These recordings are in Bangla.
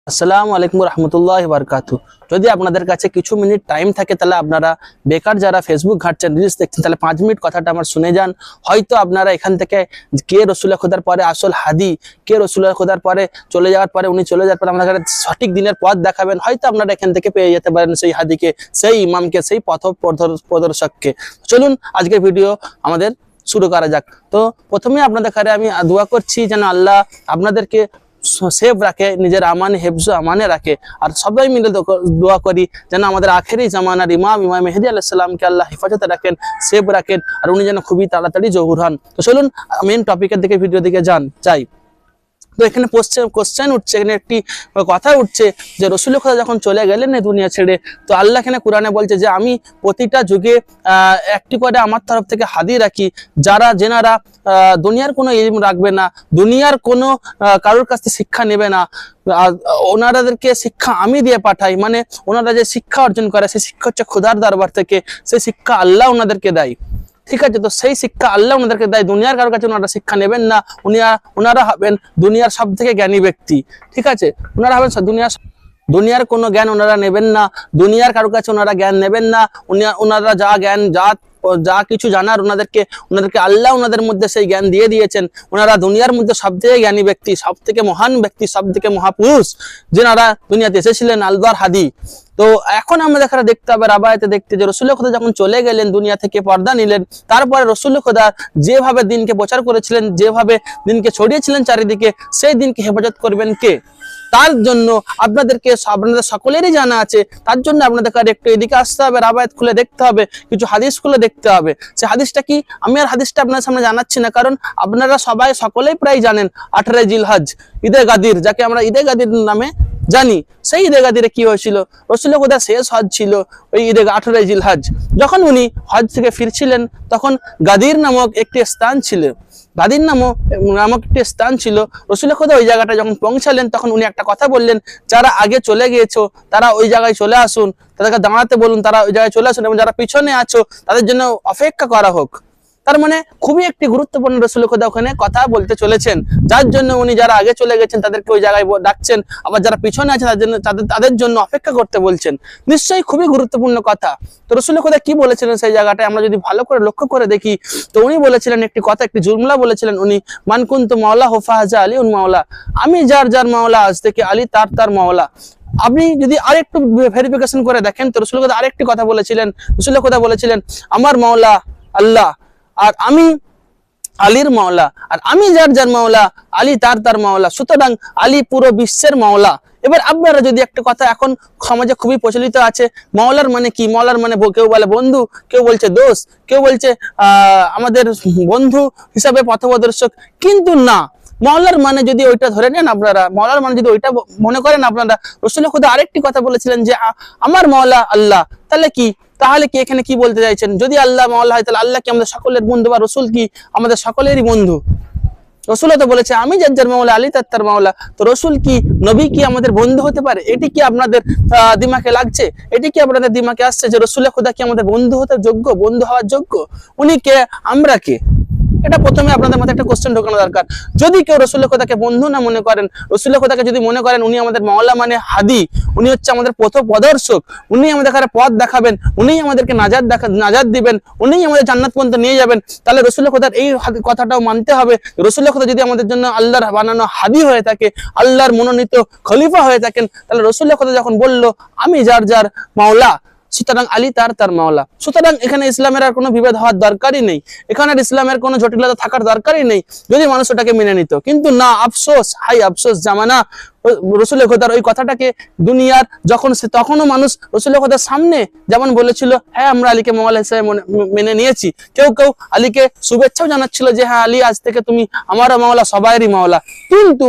আসসালামু আলাইকুম রহমতুল্লাহি বারাকাতু। যদি আপনাদের কাছে কিছু মিনিট টাইম থাকে তাহলে আপনারা বেকার যারা ফেসবুক ঘাঁটছেন, রিলস দেখছেন, তাহলে 5 মিনিট কথাটা আমার শুনে যান। হয়তো আপনারা এখান থেকে কে রসুলের খোদার পরে আসল হাদি, কে রসুলের খোদার পরে চলে যাওয়ার পরে উনি চলে যাওয়ার পরে আপনাদের সঠিক দিনের পথ দেখাবেন। হয়তো আপনারা এখান থেকে পেয়ে যেতে পারেন সেই হাদিকে, সেই ইমামকে, সেই পথ প্রদর্শককে। চলুন আজকের ভিডিও আমাদের শুরু করা যাক। তো প্রথমে আপনাদের কাছে আমি দোয়া করছি যেন আল্লাহ আপনাদেরকে সেভ রাখে, নিজের আমানে হেফজ আমানে রাখে। আর সবাই মিলে দোয়া করি যেন আমাদের আখেরি জামানার ইমাম মেহেদী আলাইহিস সালামকে আল্লাহ হেফাজতে রাখেন, সেভ রাখেন, আর উনি যেন খুবই তাড়াতাড়ি জহুর হন। তো চলুন মেন টপিকের দিকে, ভিডিও দিকে যাই। তো এখানে কোশ্চেন উঠছে, এখানে একটি কথা উঠছে যে রসুল খোদা যখন চলে গেলেন এই দুনিয়া ছেড়ে, তো আল্লাহ এখানে কোরআনে বলছে যে আমি প্রতিটা যুগে একটি করে আমার তরফ থেকে হাদি রাখি, যেনারা দুনিয়ার কোনো ইলম রাখবে না, দুনিয়ার কোনো কারোর কাছ থেকে শিক্ষা নেবে না, ওনাদেরকে শিক্ষা আমি দিয়ে পাঠাই। মানে ওনারা যে শিক্ষা অর্জন করে সেই শিক্ষা হচ্ছে খোদার দরবার থেকে, সেই শিক্ষা আল্লাহ ওনাদেরকে দেয়। ঠিক আছে, তো সেই শিক্ষা আল্লাহ ওনাদেরকে দেয়, দুনিয়ার কারোর কাছে ওনারা শিক্ষা নেবেন না। ওনারা হবেন দুনিয়ার সব থেকে জ্ঞানী ব্যক্তি। ঠিক আছে, ওনারা হবেন দুনিয়ার কোনো জ্ঞান ওনারা নেবেন না, দুনিয়ার কারোর কাছে ওনারা জ্ঞান নেবেন না। ওনারা যা জ্ঞান যা কিছু জানার ওনাদেরকে আল্লাহ ওনাদের মধ্যে সেই জ্ঞান দিয়ে দিয়েছেন। ওনারা দুনিয়ার মধ্যে সব থেকে জ্ঞানী ব্যক্তি, সব থেকে মহান ব্যক্তি, সব থেকে মহাপুরুষ যেনারা দুনিয়াতে এসেছিলেন, আলবার হাদি। তো এখন আমাদের এখানে দেখতে হবে রাবায়াতে দেখতে যে রসুল খোদা যখন চলে গেলেন দুনিয়া থেকে, পর্দা নিলেন, তারপরে রসুল খোদা যেভাবে দিনকে প্রচার করেছিলেন, যেভাবে দিনকে ছড়িয়েছিলেন চারিদিকে, সেই দিনকে হেফাজত করবেন কে? তার জন্য আপনাদের সকলেরই জানা আছে। তার জন্য আপনাদের একটু এদিকে আসতে হবে, রাবায়াত খুলে দেখতে হবে, কিছু হাদিস খুলে দেখতে হবে। সে হাদিসটা কি আমি আর হাদিসটা আপনার সামনে জানাচ্ছি না, কারণ আপনারা সকলেই প্রায় জানেন 18 জিলহজ ঈদে গাদির, যাকে আমরা ঈদে গাদির নামে জানি। সেই ঈদে গাদিরে কি হয়েছিল? রসুল খোদা শেষ হজ ছিল ওই ঈদে 18 জিলহজ। যখন উনি হজ থেকে ফিরছিলেন তখন গাদির নামক একটি স্থান ছিল, রসুল খোদা ওই জায়গাটা যখন পৌঁছালেন তখন উনি একটা কথা বললেন, যারা আগে চলে গিয়েছো তারা ওই জায়গায় চলে আসুন, তাদেরকে দাঁড়াতে বলুন, তারা ওই জায়গায় চলে আসুন, এবং যারা পিছনে আছো তাদের জন্য অপেক্ষা করা হোক। তার মানে খুবই একটি গুরুত্বপূর্ণ রসুল খোদা ওখানে কথা বলতে চলেছেন, যার জন্য উনি যারা আগে চলে গেছেন তাদেরকে ওই জায়গায় ডাকছেন, আবার যারা পিছনে আছে তাদের জন্য অপেক্ষা করতে বলছেন। নিশ্চয়ই খুবই গুরুত্বপূর্ণ কথা। তো রসুল খোদা কি বলেছিলেন সেই জায়গাটায় আমরা যদি ভালো করে লক্ষ্য করে দেখি, তো উনি বলেছিলেন একটি কথা, একটি জুমলা বলেছিলেন উনি, মান কুনতু মাওলা ফাহাজা আলী উন মাওলা, আমি যার মাওলা আজ থেকে আলী তার মাওলা। আপনি যদি আরেকটু ভেরিফিকেশন করে দেখেন তো রসুল খোদা আরেকটি কথা বলেছিলেন, রসুল খোদা বলেছিলেন আমার মাওলা আল্লাহ, আর আমি আলীর মাওলা, আর আমি যার মাওলা আলী তার মাওলা। সুতরাং আলী পুরো বিশ্বের মাওলা। এবার আপনারা যদি একটা কথা এখন সমাজে খুবই প্রচলিত আছে, মাওলার মানে কি? মাওলার মানে কেউ বলে বন্ধু, কেউ বলছে দোস্ত, কেউ বলছে আমাদের বন্ধু হিসাবে পথপ্রদর্শক। কিন্তু না, মাওলার মানে যদি ওইটা ধরে নেন আপনারা, মাওলার মানে যদি ওইটা মনে করেন আপনারা, রসুল খোদা আরেকটি কথা বলেছিলেন যে আমার মাওলা আল্লাহ। তাহলে কি এখানে কি বলতে চাইছেন? যদি আল্লাহ মাওলা হয় তাহলে আল্লাহ কি আমাদের সকলের বন্ধু, বা রসুল কি আমাদের সকলেরই বন্ধু? রসুল তো বলেছে আমি যার মাওলা আলী তার মাওলা। তো রসুল কি, নবী কি আমাদের বন্ধু হতে পারে? এটি কি আপনাদের দিমাগে লাগছে? এটি কি আপনাদের দিমাগে আসছে যে রসুল খোদা কি আমাদের বন্ধু হওয়ার যোগ্য? উনি কে, আমরা কে? এটা প্রথমে আপনাদের মাথায় একটা কোশ্চেন ঢোকানো দরকার। যদি কেউ রসুল খোদাকে বন্ধু না মনে করেন, রসুল খোদাকে যদি মনে করেন উনি আমাদের মাওলা মানে হাদি, উনি হচ্ছে আমাদের পথপ্রদর্শক, উনি আমাদের পথ দেখাবেন, উনি আমাদেরকে নাজাত দিবেন, উনি আমাদের জান্নাত পর্যন্ত নিয়ে যাবেন, তাহলে রসুল খোদার এই কথাটাও মানতে হবে। রসুল খোদা যদি আমাদের জন্য আল্লাহর বানানো হাদি হয়ে থাকে, আল্লাহর মনোনীত খলিফা হয়ে থাকেন, তাহলে রসুল খোদা যখন বলল আমি যার মাওলা, সুতরাং আলী তার মাওলা। সুতরাং এখানে ইসলামের আর কোনো বিভেদ হওয়ার দরকারই নেই, এখানে ইসলামের কোনো জটিলতা থাকার দরকারই নেই যদি মানুষ ওটাকে মেনে নিত। কিন্তু না, আফসোস, আফসোস জামানা, রসুল খোদার ওই কথাটাকে দুনিয়ার তখনও মানুষ রসুল খোদার সামনে যেমন বলেছিল হ্যাঁ আমরা আলীকে মাওলা হিসেবে মেনে নিয়েছি, কেউ আলীকে শুভেচ্ছাও জানাচ্ছিল যে হ্যাঁ আলী আজ থেকে তুমি আমারও মাওলা, সবাইরই মাওলা। কিন্তু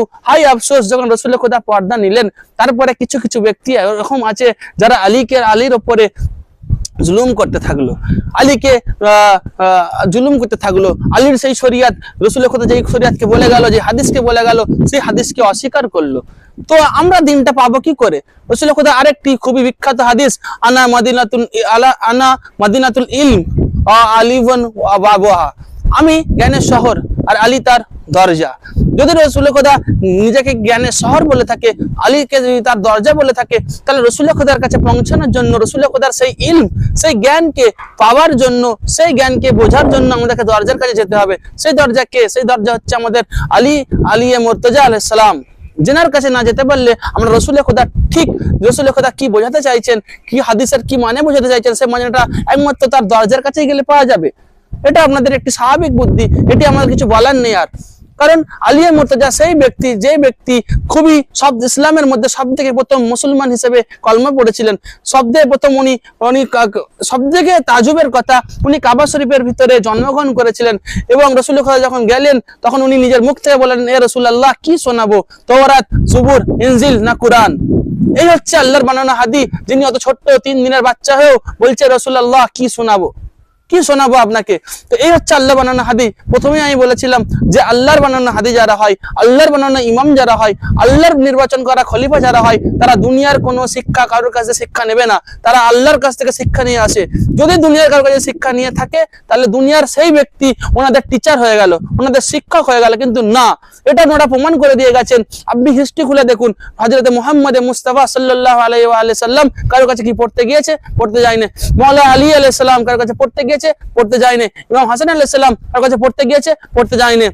আফসোস, যখন রসুল খোদা পর্দা নিলেন তারপরে কিছু ব্যক্তি এরকম আছে যারা আলীর ওপরে জুলুম করতে থাকলো, আলীর সেই শরিয়াত, রসুল খোদা যেই শরিয়াতকে বলে গেল, যে হাদিসকে বলে গেল, সেই হাদিসকে অস্বীকার করলো। তো আমরা দিনটা পাবো কি করে? রসুল খোদা আরেকটি খুবই বিখ্যাত হাদিস, আনা মাদিনাতুল ইলম আলিওয়ান ওয়া বাবুহা, আমি জ্ঞানের শহর আর আলী তার দরজা। যদি রসুল খোদা নিজেকে জ্ঞানের শহর বলে থাকে, আলীকে যদি তার দরজা বলে থাকে, তাহলে রসুল খোদার কাছে পৌঁছানোর জন্য, রসুল খোদার সেই ইলম, সেই জ্ঞানকে পাওয়ার জন্য, সেই জ্ঞানকে বোঝার জন্য আমাদেরকে দরজার কাছে যেতে হবে। সেই দরজা কে? সেই দরজা হচ্ছে আমাদের আলী মুর্তজা আলাইহিস সালাম। যেনার কাছে না যেতে পারলে আমরা রসুল খোদা ঠিক রসুল খোদা কি বোঝাতে চাইছেন, কি হাদিসের কি মানে বোঝাতে চাইছেন, সেই মানেটা একমাত্র তার দরজার কাছেই গেলে পাওয়া যাবে। এটা আপনাদের একটি স্বাভাবিক বুদ্ধি, এটি আমাদের কিছু বলার নেই আর। কারণ আলী মুর্তজা সেই ব্যক্তি, যে ব্যক্তি খুবই ইসলামের মধ্যে সব থেকে প্রথম মুসলমান হিসেবে কলমা পড়েছিলেন, সবথেকে প্রথম উনি সব থেকে তাজুবের কথা, উনি কাবা শরীফের ভিতরে জন্মগ্রহণ করেছিলেন। এবং রসুল খোদা যখন গেলেন তখন উনি নিজের মুখ থেকে বলেন, এ রাসূলুল্লাহ কি শোনাবো, তওরাত, জুবুর, ইনজিল না কুরআন? এই হচ্ছে আল্লাহর বানানো হাদি, যিনি অত ছোট্ট 3 দিনের বাচ্চা হয়েও বলছে রাসূলুল্লাহ কি শোনাবো, কি শোনাবো আপনাকে। তো এই হচ্ছে আল্লাহ বানানো হাদি। প্রথমেই আমি বলেছিলাম যে আল্লাহর বানানো হাদি যারা হয়, আল্লাহর বানানো ইমাম যারা হয়, আল্লাহর নির্বাচন করা খলিফা যারা হয়, তারা দুনিয়ার কোনো শিক্ষা কারোর কাছে শিক্ষা নেবে না, তারা আল্লাহর কাছ থেকে শিক্ষা নিয়ে আসে। যদি দুনিয়ার কারোর কাছে শিক্ষা নিয়ে থাকে তাহলে দুনিয়ার সেই ব্যক্তি ওনাদের টিচার হয়ে গেল, ওনাদের শিক্ষক হয়ে গেল, কিন্তু না, এটা ওনারা প্রমাণ করে দিয়ে গেছেন। আপনি হিস্ট্রি খুলে দেখুন, হযরত মুহাম্মদ মুস্তাফা সাল্লাল্লাহু আলাইহি ওয়া সাল্লাম কারোর কাছে কি পড়তে গিয়েছে? পড়তে যায়নি। মাওলা আলী আলাইহিস সালাম কারোর কাছে পড়তে গিয়েছে? পড়তে যায়নি। ইমাম হাসান আলাইহিস সালাম কারোর কাছে পড়তে গিয়েছে? পড়তে যায়নি।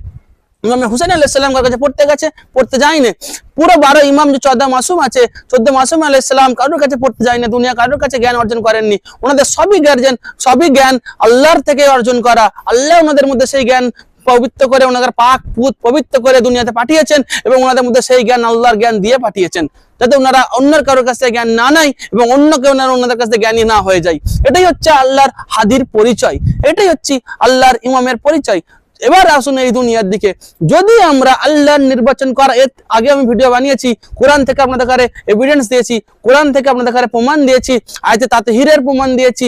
ইমাম হুসাইন আলাইহিস সালাম কারোর কাছে পড়তে গেছে? পড়তে যায়নি। পুরো 12 ইমাম যে 14 মাসুম আছে, 14 মাসুম আলাইহিস সালাম কারোর কাছে পড়তে যায়নি, দুনিয়া কারোর কাছে জ্ঞান অর্জন করেননি। ওনাদের সবই জ্ঞান আল্লাহর থেকে অর্জন করা। আল্লাহ ওনাদের মধ্যে সেই জ্ঞান পবিত্র করে, ওনাদের পাক পুত পবিত্র করে দুনিয়াতে পাঠিয়েছেন, এবং ওনাদের মধ্যে সেই জ্ঞান আল্লাহর জ্ঞান দিয়ে পাঠিয়েছেন, যাতে ওনারা অন্যের কারোর কাছ থেকে জ্ঞান না নেয় এবং অন্য কেউ ওনাদের কাছ থেকে জ্ঞানী না হয়ে যায়। এটাই হচ্ছে আল্লাহর হাদির পরিচয়, এটাই হচ্ছে আল্লাহর ইমামের পরিচয়। এবার আসুন এই দুনিয়ার দিকে, যদি আমরা আল্লাহর নির্বাচন করা, এর আগে আমি ভিডিও বানিয়েছি, কোরআন থেকে আপনাদের কাছে এভিডেন্স দিয়েছি, কোরআন থেকে আপনাদের কাছে প্রমাণ দিয়েছি, আয়াতে তাতহীরের প্রমাণ দিয়েছি,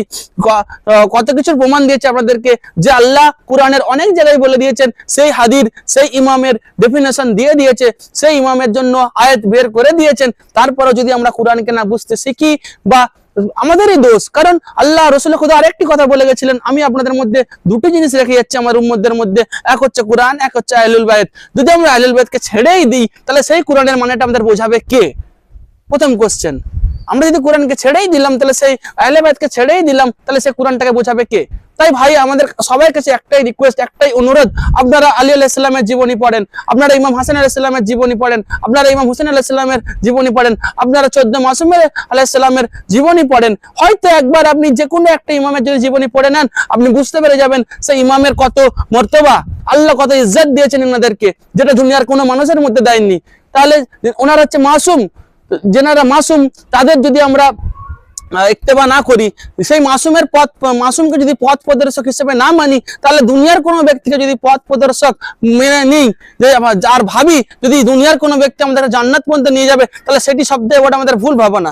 কত কিছুর প্রমাণ দিয়েছি আপনাদেরকে, যে আল্লাহ কোরআনের অনেক জায়গায় বলে দিয়েছেন, সেই হাদির সেই ইমামের ডেফিনেশন দিয়ে দিয়েছে, সেই ইমামের জন্য আয়াত বের করে দিয়েছেন। তারপরে যদি আমরা কোরআনকে না বুঝতে শিখি, বা আমাদেরই দোষ। কারণ আল্লাহ রসুল খোদা আরেকটি কথা বলে গেছিলেন, আমি আপনাদের মধ্যে দুটি জিনিস রেখে যাচ্ছি আমার উম্মতদের মধ্যে, এক হচ্ছে কোরআন, এক হচ্ছে আহলুল বাইত। যদি আমরা আহলুল বাইতকে ছেড়েই দিই তাহলে সেই কোরআনের মানেটা আমাদের বোঝাবে কে? প্রথম কোশ্চেন। আমরা যদি কোরআনকে ছেড়েই দিলাম, তাহলে সেই আহলে বাইতকে ছেড়েই দিলাম, তাহলে সেই কোরআনটাকে বোঝাবে কে? তাই ভাই, আমাদের সবার কাছে একটাই রিকোয়েস্ট, একটাই অনুরোধ, আপনারা আলী আলাইহিস সালামের জীবনী পড়েন, আপনারা ইমাম হাসান আলাইহিস সালামের জীবনী পড়েন, আপনারা ইমাম হুসাইন আলাইহিস সালামের জীবনী পড়েন, আপনারা 14 মাসুম আলাইহিস সালামের জীবনী পড়েন। হয়তো একবার আপনি যে কোনো একটা ইমামের যদি জীবনী পড়ে নেন, আপনি বুঝতে পেরে যাবেন সেই ইমামের কত মর্তবা, আল্লাহ কত ইজ্জত দিয়েছেন ওনাদেরকে, যেটা দুনিয়ার কোনো মানুষের মধ্যে দেয়নি। তাহলে ওনারা হচ্ছে মাসুম, যেনারা মাসুম, তাদের যদি আমরা ইত্তেবা না করি, সেই মাসুমকে যদি পথ প্রদর্শক হিসেবে না মানি, তাহলে দুনিয়ার কোনো ব্যক্তিকে যদি পথ প্রদর্শক মেনে নিই, আর ভাবি যদি দুনিয়ার কোনো ব্যক্তি আমাদের জান্নাত পর্যন্ত নিয়ে যাবে, তাহলে সেটি সবথেকে বড় আমাদের ভুল ভাবনা।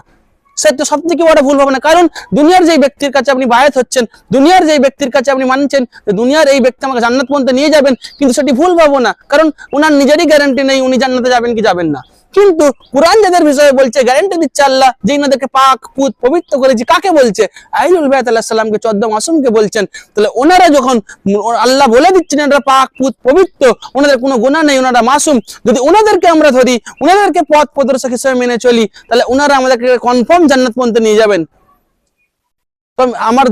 সেটা সব থেকে বড় ভুল ভাবনা। কারণ দুনিয়ার যেই ব্যক্তির কাছে আপনি বায়াত হচ্ছেন, দুনিয়ার যেই ব্যক্তির কাছে আপনি মানছেন যে দুনিয়ার এই ব্যক্তি আমাকে জান্নাত পর্যন্ত নিয়ে যাবেন, কিন্তু সেটি ভুল ভাবনা। কারণ ওনার নিজেরই গ্যারান্টি নেই উনি জান্নাতে যাবেন কি যাবেন না। কিন্তু কোরআন যাদের বিষয়ে বলছে, গ্যারান্টি দিচ্ছে আল্লাহ, যে ইনাদেরকে পাক পুত পবিত্র করেছি, কাকে বলছে? আহলুল বাইত আলাইহিস সালামকে, 14 মাসুমকে বলছেন। তাহলে ওনারা যখন আল্লাহ বলে দিচ্ছেন এনারা পাক পুত পবিত্র, ওনাদের কোনো গুনাহ নেই, ওনারা মাসুম, যদি ওনাদেরকে আমরা ধরি, ওনাদেরকে পথ প্রদর্শক হিসেবে মেনে চলি, তাহলে ওনারা আমাদেরকে কনফার্ম জান্নাত পর্যন্ত নিয়ে যাবেন। আমার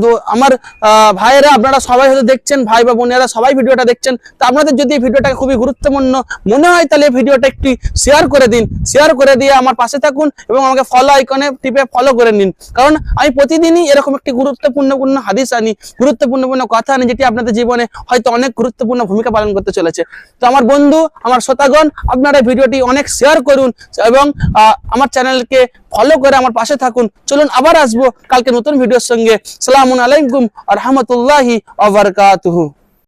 ভাইয়েরা, আপনারা সবাই হয়তো দেখছেন, ভাই বা বোনেরা সবাই ভিডিওটা দেখছেন, তো আপনাদের যদি এই ভিডিওটা খুবই গুরুত্বপূর্ণ মনে হয়, তাহলে ভিডিওটা একটু শেয়ার করে দিন, শেয়ার করে দিয়ে আমার পাশে থাকুন এবং আমাকে ফলো আইকনে টিপে ফলো করে নিন। কারণ আমি প্রতিদিনই এরকম একটি গুরুত্বপূর্ণ হাদিস আনি, গুরুত্বপূর্ণ কথা আনি, যেটি আপনাদের জীবনে হয়তো অনেক গুরুত্বপূর্ণ ভূমিকা পালন করতে চলেছে। তো আমার বন্ধু, আমার শ্রোতাগণ, আপনারা ভিডিওটি অনেক শেয়ার করুন এবং আমার চ্যানেলকে ফলো করে আমার পাশে থাকুন। চলুন আবার আসবো কালকে নতুন ভিডিওর সঙ্গে। সালামু আলাইকুম ওয়া রাহমাতুল্লাহি ওয়া বারাকাতুহু।